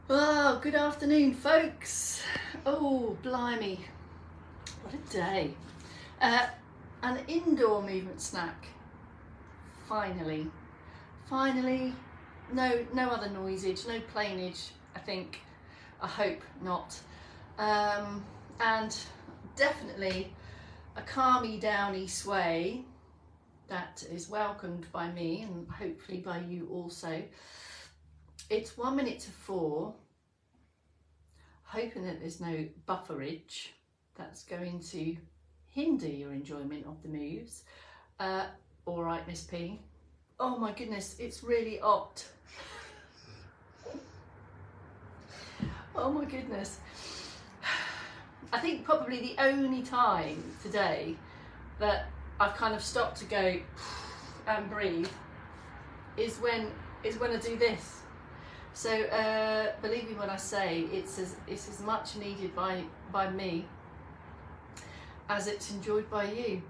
Oh, good afternoon, folks. Oh, blimey, what a day. An indoor movement snack. Finally. No other noisage, no planeage, I think. I hope not. And definitely a calmy, downy sway that is welcomed by me and hopefully by you also. It's 1 minute to 4. Hoping that there's no bufferage that's going to hinder your enjoyment of the moves. All right, Miss P. Oh my goodness, it's really hot. Oh my goodness. I think probably the only time today that I've kind of stopped to go and breathe is when I do this. So believe me when I say it's as much needed by me as it's enjoyed by you.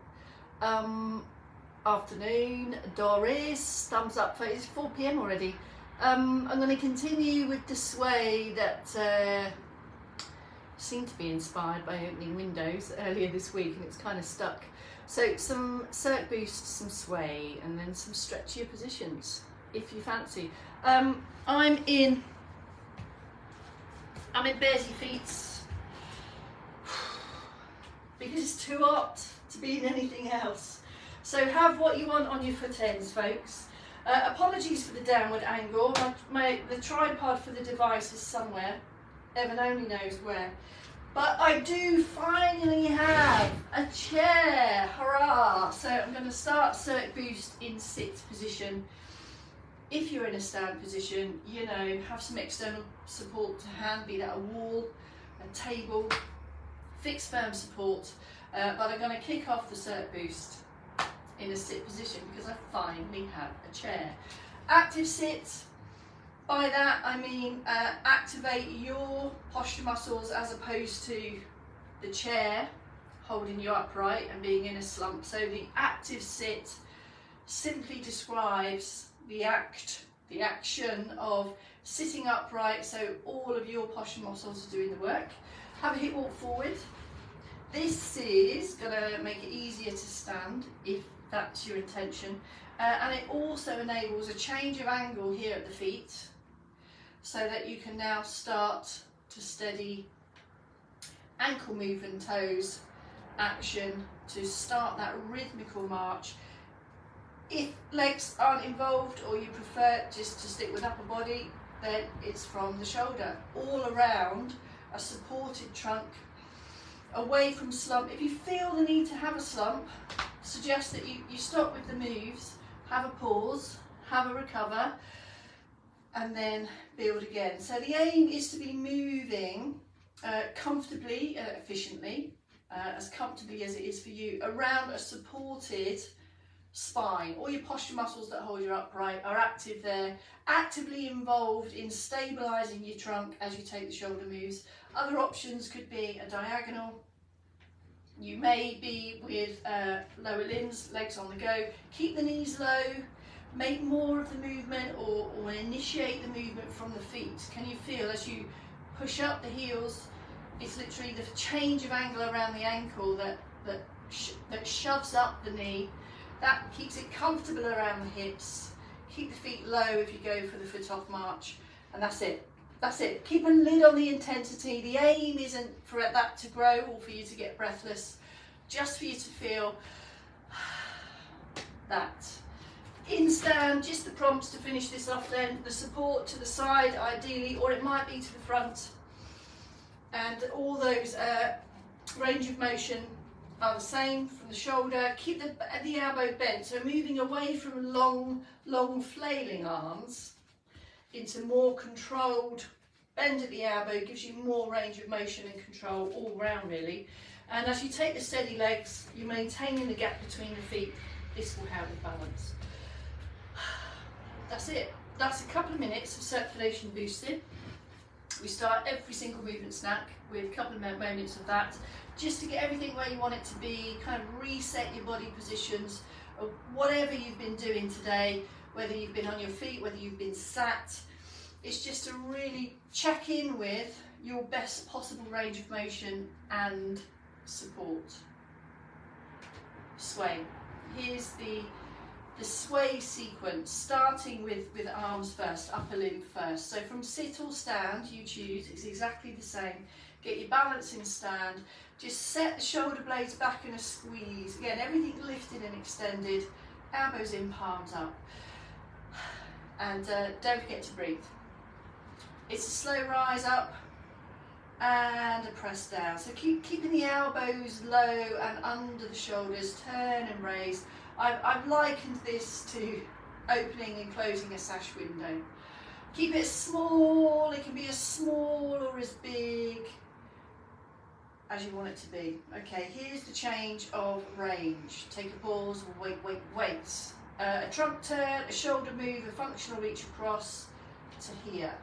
Afternoon, Doris, thumbs up. It's 4 p.m. already. I'm going to continue with the sway that seemed to be inspired by opening windows earlier this week, and it's kind of stuck. So some Cirque Boost, some sway, and then some stretchier positions if you fancy. I'm in Bearsy Feet because it's too hot to be in anything else. So have what you want on your foot ends, folks. Apologies for the downward angle. The tripod for the device is somewhere. Heaven only knows where. But I do finally have a chair. Hurrah! So I'm going to start Cirque Boost in sit position. If you're in a stand position, you know, have some external support to hand, be that a wall, a table, fixed firm support. But I'm going to kick off the Cirque Boost in a sit position because I finally have a chair. Active sit, by that I mean activate your posture muscles as opposed to the chair holding you upright and being in a slump. So the active sit simply describes the action of sitting upright, so all of your posture muscles are doing the work. Have a hip walk forward. This is going to make it easier to stand if that's your intention, and it also enables a change of angle here at the feet so that you can now start to steady ankle move and toes action to start that rhythmical march. If legs aren't involved or you prefer just to stick with upper body, then it's from the shoulder all around a supported trunk, away from slump. If you feel the need to have a slump, suggest that you stop with the moves, have a pause, have a recover, and then build again. So the aim is to be moving comfortably, efficiently, as comfortably as it is for you, around a supported spine. All your posture muscles that hold you upright are active there, actively involved in stabilising your trunk as you take the shoulder moves. Other options could be a diagonal. You may be with lower limbs, legs on the go. Keep the knees low, make more of the movement or initiate the movement from the feet. Can you feel as you push up the heels, it's literally the change of angle around the ankle that shoves up the knee. That keeps it comfortable around the hips. Keep the feet low if you go for the foot off march, and that's it. That's it. Keep a lid on the intensity. The aim isn't for that to grow or for you to get breathless, just for you to feel that. In stand, just the prompts to finish this off then. The support to the side ideally, or it might be to the front. And all those range of motion are the same from the shoulder. Keep the elbow bent, so moving away from long flailing arms into more controlled bend at the elbow gives you more range of motion and control all round really. And as you take the steady legs, you're maintaining the gap between the feet. This will help with balance. That's it. That's a couple of minutes of circulation boosting. We start every single movement snack with a couple of moments of that, just to get everything where you want it to be, kind of reset your body positions, of whatever you've been doing today, whether you've been on your feet, whether you've been sat, It's just to really check in with your best possible range of motion and support. Sway. Here's the sway sequence, starting with arms first, upper limb first. So from sit or stand, you choose, it's exactly the same. Get your balance in stand, just set the shoulder blades back in a squeeze. Again, everything lifted and extended, elbows in, palms up. And don't forget to breathe. It's a slow rise up and a press down. So keeping the elbows low and under the shoulders, turn and raise. I've likened this to opening and closing a sash window. Keep it small, it can be as small or as big as you want it to be. Okay, here's the change of range. Take a pause, wait. A trunk turn, a shoulder move, a functional reach across to here.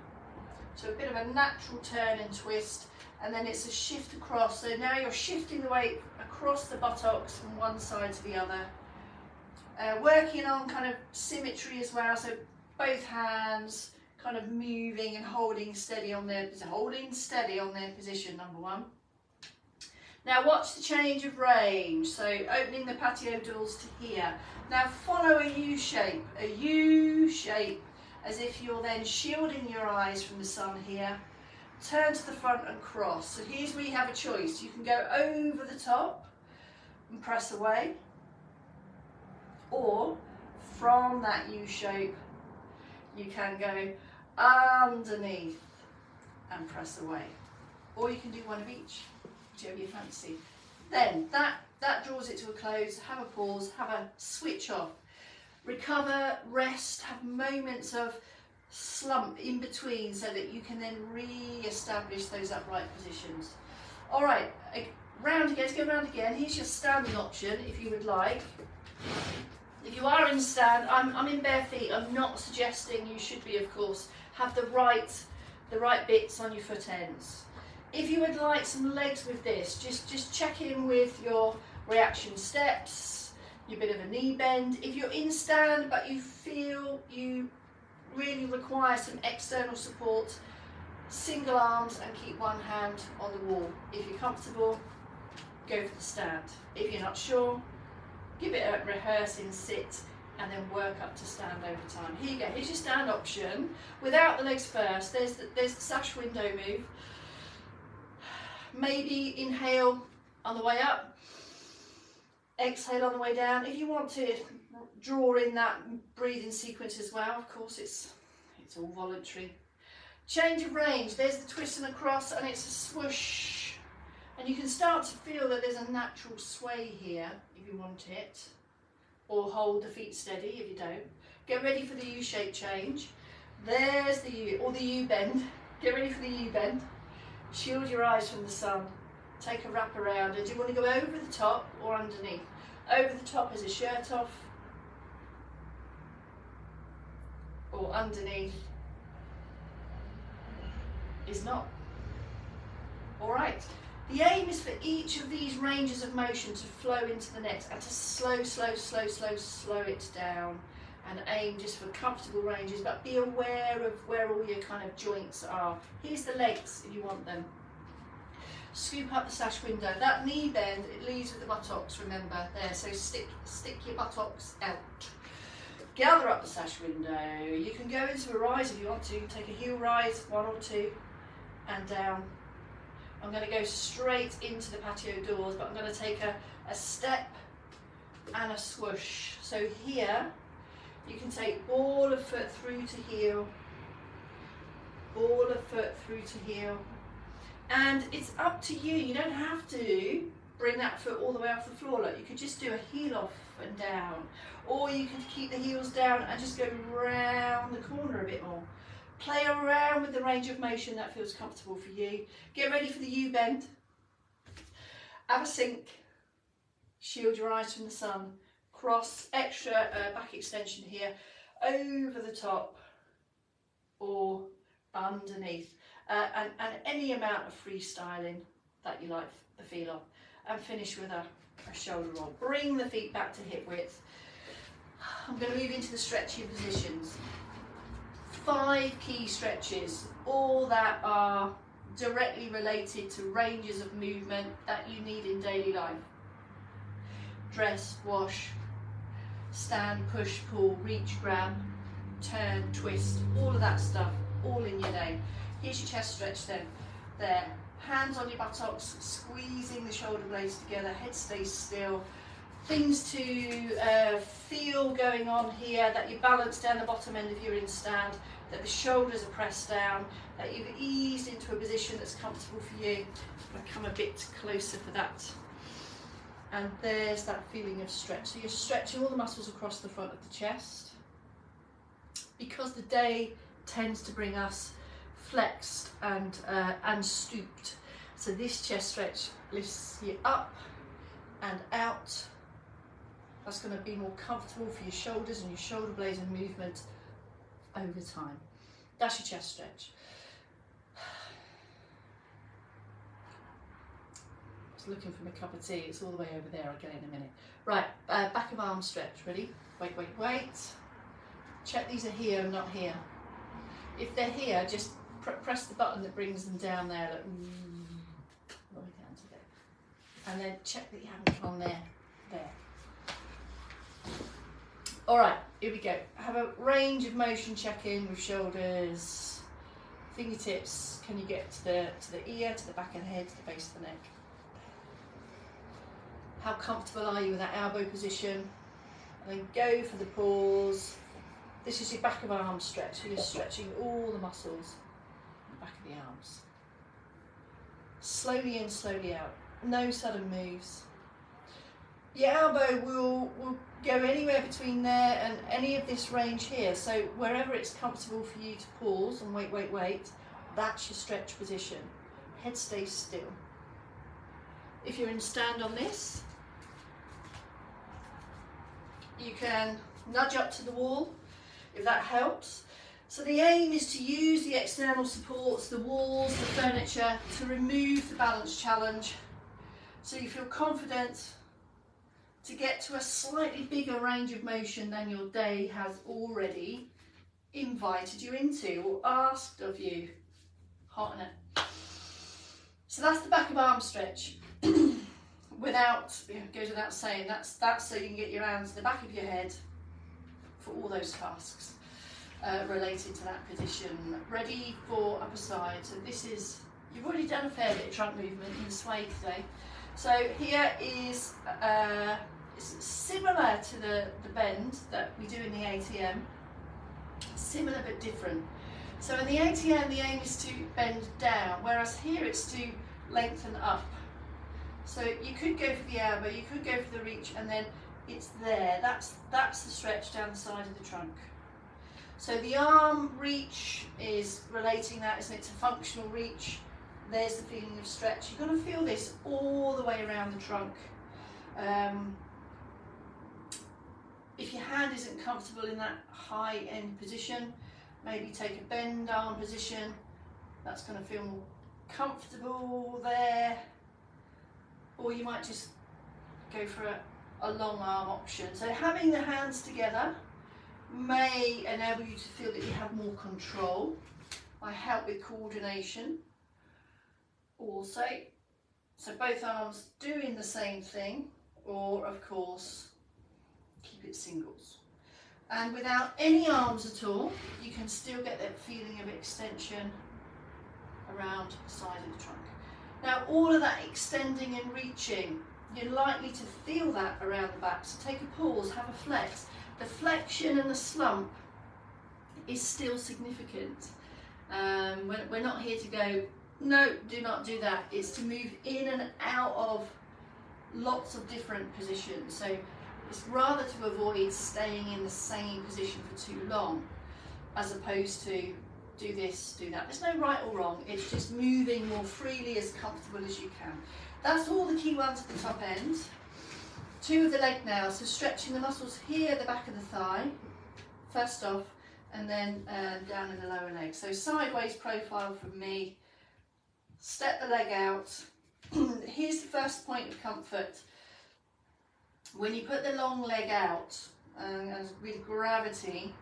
So a bit of a natural turn and twist, and then it's a shift across. So now you're shifting the weight across the buttocks from one side to the other. Working on kind of symmetry as well, so both hands kind of moving and holding steady on their position, number one. Now watch the change of range, so opening the patio doors to here. Now follow a U shape, as if you're then shielding your eyes from the sun here. Turn to the front and cross. So here's where you have a choice. You can go over the top and press away, or from that U shape you can go underneath and press away, or you can do one of each, whichever you fancy. Then that draws it to a close. Have a pause, have a switch off, recover, rest, have moments of slump in between so that you can then re-establish those upright positions. All right, round again, let's go round again. Here's your standing option if you would like. If you are in stand, I'm in bare feet. I'm not suggesting you should be, of course, have the right bits on your foot ends. If you would like some legs with this, just check in with your reaction steps, your bit of a knee bend. If you're in stand but you feel you really require some external support, single arms and keep one hand on the wall. If you're comfortable, go for the stand. If you're not sure, give it a rehearse in sit and then work up to stand over time. Here you go, here's your stand option. Without the legs first, there's the sash window move. Maybe inhale on the way up, exhale on the way down. If you want to draw in that breathing sequence as well, of course it's all voluntary. Change of range, there's the twist and across, and it's a swoosh. And you can start to feel that there's a natural sway here if you want it, or hold the feet steady if you don't. Get ready for the U-shape change. There's the U, or the U-bend. Get ready for the U-bend. Shield your eyes from the sun. Take a wrap around. And do you want to go over the top or underneath? Over the top is a shirt off, or underneath is not. All right. The aim is for each of these ranges of motion to flow into the next and to slow it down, and aim just for comfortable ranges, but be aware of where all your kind of joints are. Here's the legs if you want them. Scoop up the sash window. That knee bend, it leaves with the buttocks, remember, there, so stick your buttocks out. Gather up the sash window. You can go into a rise if you want to. Take a heel rise, one or two, and down. I'm going to go straight into the patio doors, but I'm going to take a step and a swoosh. So here, you can take ball of foot through to heel, ball of foot through to heel. And it's up to you. You don't have to bring that foot all the way off the floor. Look, you could just do a heel off and down, or you could keep the heels down and just go round the corner a bit more. Play around with the range of motion that feels comfortable for you. Get ready for the U-bend. Have a sink. Shield your eyes from the sun. Cross, extra back extension here, over the top or underneath. And any amount of freestyling that you like the feel of. And finish with a shoulder roll. Bring the feet back to hip width. I'm going to move into the stretchy positions. 5 key stretches, all that are directly related to ranges of movement that you need in daily life. Dress, wash, stand, push, pull, reach, grab, turn, twist, all of that stuff, all in your day. Here's your chest stretch then. There. Hands on your buttocks, squeezing the shoulder blades together, head stays still. Things to feel going on here, that you balance down the bottom end if you're in stand, that the shoulders are pressed down, that you've eased into a position that's comfortable for you. I'm going to come a bit closer for that. And there's that feeling of stretch. So you're stretching all the muscles across the front of the chest. Because the day tends to bring us flexed and stooped. So this chest stretch lifts you up and out. That's going to be more comfortable for your shoulders and your shoulder blades and movement over time. That's your chest stretch. Just looking for my cup of tea. It's all the way over there. I'll get it in a minute. Right, back of arm stretch. Ready? Wait, wait, wait. Check these are here and not here. If they're here, just press the button that brings them down there. Look, all the way down to there. And then check that you haven't gone there. There. All right, here we go. Have a range of motion check-in with shoulders, fingertips. Can you get to the ear, to the back of the head, to the base of the neck? How comfortable are you with that elbow position? And then go for the pause. This is your back of arm stretch. So you're stretching all the muscles in the back of the arms. Slowly in, slowly out. No sudden moves. Your elbow will go anywhere between there and any of this range here. So wherever it's comfortable for you to pause and wait, wait, wait, that's your stretch position. Head stays still. If you're in stand on this, you can nudge up to the wall, if that helps. So the aim is to use the external supports, the walls, the furniture, to remove the balance challenge, so you feel confident to get to a slightly bigger range of motion than your day has already invited you into or asked of you. Hot in it. So that's the back of arm stretch. Goes without saying, that's so you can get your hands to the back of your head for all those tasks related to that position. Ready for upper side. So this is, you've already done a fair bit of trunk movement in the sway today. So here is it's similar to the bend that we do in the ATM, similar but different. So in the ATM the aim is to bend down, whereas here it's to lengthen up. So you could go for the elbow, you could go for the reach, and then it's there. That's the stretch down the side of the trunk. So the arm reach is relating that, isn't it, to functional reach. There's the feeling of stretch. You're going to feel this all the way around the trunk. If your hand isn't comfortable in that high end position, maybe take a bend arm position. That's going to feel more comfortable there. Or you might just go for a long arm option. So having the hands together may enable you to feel that you have more control. I help with coordination also. So both arms doing the same thing, or of course keep it singles. And without any arms at all, you can still get that feeling of extension around the side of the trunk. Now all of that extending and reaching, you're likely to feel that around the back. So take a pause, have a flex. The flexion and the slump is still significant. We're not here to go, no, do not do that. It's to move in and out of lots of different positions. So it's rather to avoid staying in the same position for too long, as opposed to do this, do that. There's no right or wrong. It's just moving more freely, as comfortable as you can. That's all the key ones at the top end. Two of the leg now, so stretching the muscles here at the back of the thigh, first off, and then down in the lower leg. So sideways profile from me, step the leg out. Here's the first point of comfort. When you put the long leg out, and with gravity,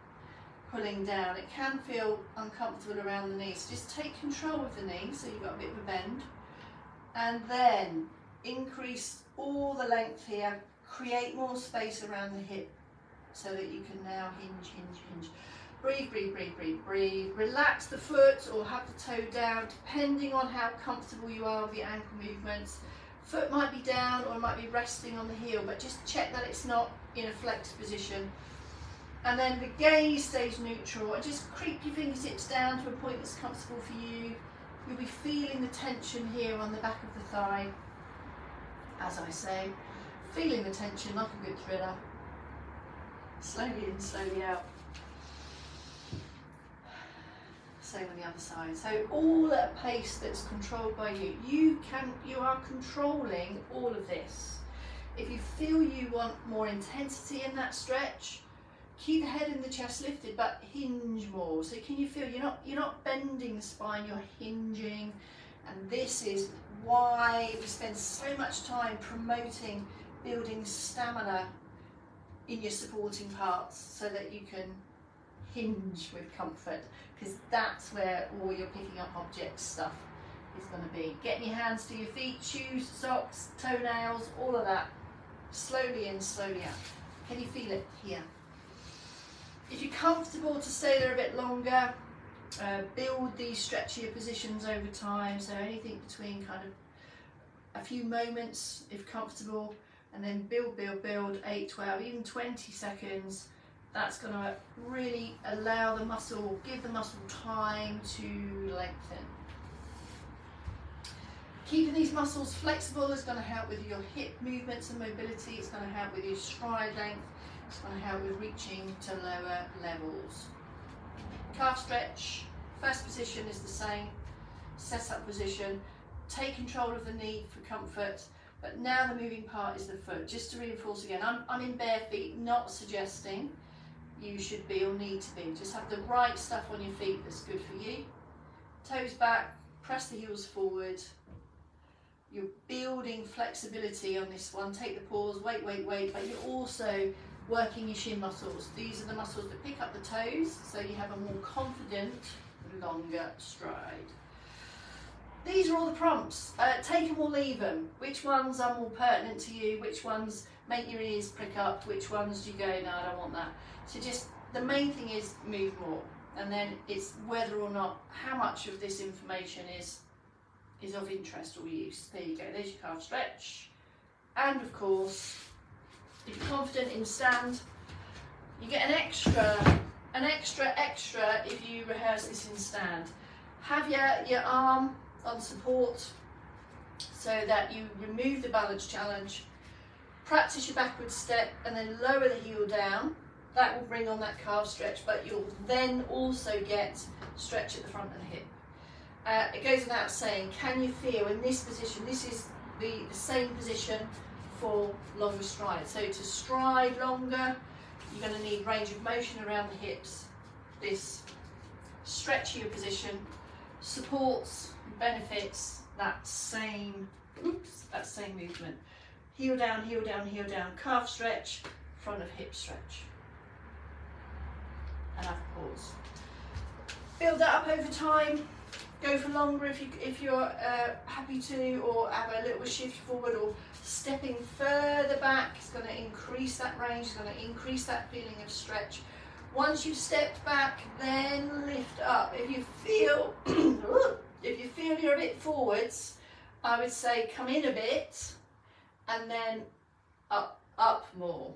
pulling down. It can feel uncomfortable around the knee, so just take control of the knee, so you've got a bit of a bend, and then increase all the length here, create more space around the hip so that you can now hinge, hinge, hinge. Breathe, breathe, breathe, breathe, breathe. Relax the foot or have the toe down, depending on how comfortable you are with the ankle movements. Foot might be down or it might be resting on the heel, but just check that it's not in a flexed position. And then the gaze stays neutral, and just creep your fingertips down to a point that's comfortable for you. You'll be feeling the tension here on the back of the thigh, as I say, feeling the tension like a good thriller. Slowly in, slowly out. Same on the other side. So all at a pace that's controlled by you. You are controlling all of this. If you feel you want more intensity in that stretch, keep the head and the chest lifted, but hinge more. So can you feel you're not bending the spine, you're hinging. And this is why we spend so much time promoting building stamina in your supporting parts, so that you can hinge with comfort, because that's where all your picking up objects stuff is going to be. Getting your hands to your feet, shoes, socks, toenails, all of that. Slowly in, slowly out. Can you feel it here? If you're comfortable to stay there a bit longer, build these stretchier positions over time, so anything between kind of a few moments if comfortable, and then build, build, build, 8, 12, even 20 seconds. That's going to really allow the muscle, give the muscle time to lengthen. Keeping these muscles flexible is going to help with your hip movements and mobility. It's going to help with your stride length. It's going to help with reaching to lower levels. Calf stretch, first position is the same. Set up position. Take control of the knee for comfort. But now the moving part is the foot. Just to reinforce again, I'm in bare feet, not suggesting you should be or need to be. Just have the right stuff on your feet that's good for you. Toes back, press the heels forward. You're building flexibility on this one. Take the pause, wait, wait, wait, but you're also working your shin muscles. These are the muscles that pick up the toes, so you have a more confident, longer stride. These are all the prompts. Take them or leave them. Which ones are more pertinent to you? Which ones make your ears prick up? Which ones do you go, no, I don't want that. So just, the main thing is move more. And then it's whether or not, how much of this information is of interest or use. There you go, there's your calf stretch. And of course, if you're confident in stand, you get an extra if you rehearse this in stand. Have your arm on support so that you remove the balance challenge. Practice your backward step and then lower the heel down. That will bring on that calf stretch, but you'll then also get stretch at the front of the hip. It goes without saying, can you feel in this position, this is the same position for longer strides. So to stride longer, you're going to need range of motion around the hips. This stretchier position supports, benefits that same movement. Heel down, heel down, heel down, calf stretch, front of hip stretch. And have a pause. Build that up over time. Go for longer if you're happy to, or have a little shift forward, or stepping further back. It's going to increase that range, it's going to increase that feeling of stretch. Once you've stepped back, then lift up. If you feel you're a bit forwards, I would say come in a bit and then up more.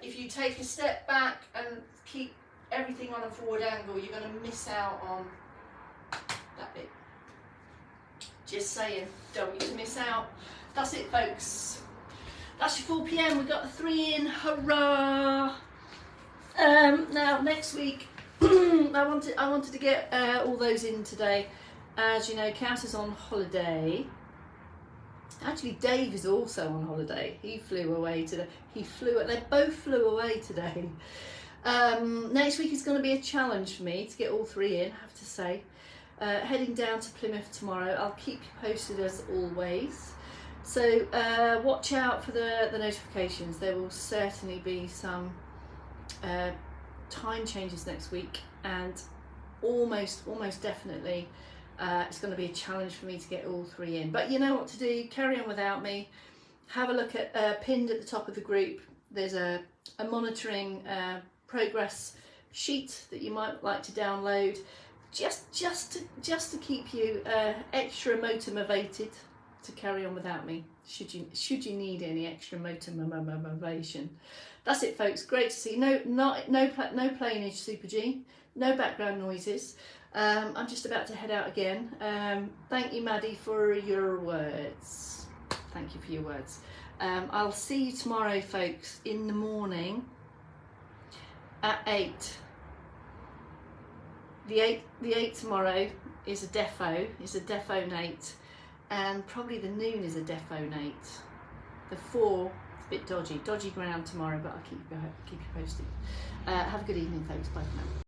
If you take a step back and keep everything on a forward angle, you're going to miss out on that bit. Just saying, don't want you to miss out. That's it, folks. That's your 4 PM. We've got the 3 in. Hurrah! Now next week, I wanted to get all those in today. As you know, Kat is on holiday. Actually, Dave is also on holiday. He flew away today. They both flew away today. Next week is going to be a challenge for me to get all 3 in, I have to say. Heading down to Plymouth tomorrow. I'll keep you posted as always. So watch out for the notifications. There will certainly be some time changes next week, and almost definitely it's going to be a challenge for me to get all 3 in. But you know what to do. Carry on without me. Have a look at pinned at the top of the group. There's a monitoring progress sheet that you might like to download, just to keep you extra motivated to carry on without me, should you need any extra motivation. That's it, folks. Great to see. No playing Super G, no background noises. I'm just about to head out again. Thank you, Maddie, for your words. Thank you for your words. I'll see you tomorrow, folks, in the morning at 8. The 8 tomorrow is a dephonate, and probably the noon is a dephonate. The 4 is a bit dodgy ground tomorrow, but I'll keep you posted. Have a good evening, folks. Bye for now.